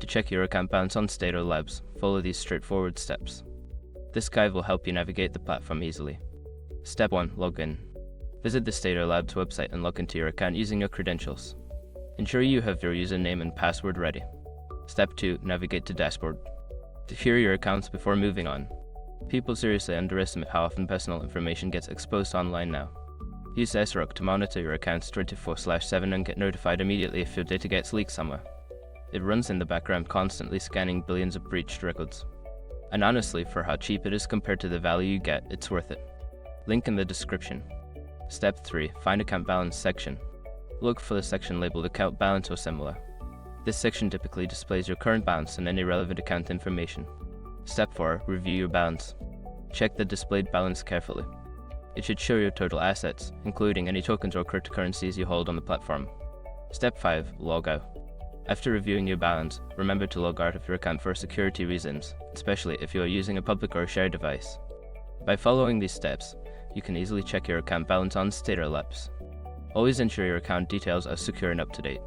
To check your account balance on Stader Labs, follow these straightforward steps. This guide will help you navigate the platform easily. Step 1. Log in. Visit the Stader Labs website and log into your account using your credentials. Ensure you have your username and password ready. Step 2. Navigate to Dashboard. Secure your accounts before moving on. People seriously underestimate how often personal information gets exposed online now. Use SROC to monitor your accounts 24/7 and get notified immediately if your data gets leaked somewhere. It runs in the background, constantly scanning billions of breached records. And honestly, for how cheap it is compared to the value you get, it's worth it. Link in the description. Step 3. Find Account Balance section. Look for the section labeled Account Balance or similar. This section typically displays your current balance and any relevant account information. Step 4. Review your balance. Check the displayed balance carefully. It should show your total assets, including any tokens or cryptocurrencies you hold on the platform. Step 5. Log out. After reviewing your balance, remember to log out of your account for security reasons, especially if you are using a public or shared device. By following these steps, you can easily check your account balance on Stader Labs. Always ensure your account details are secure and up to date.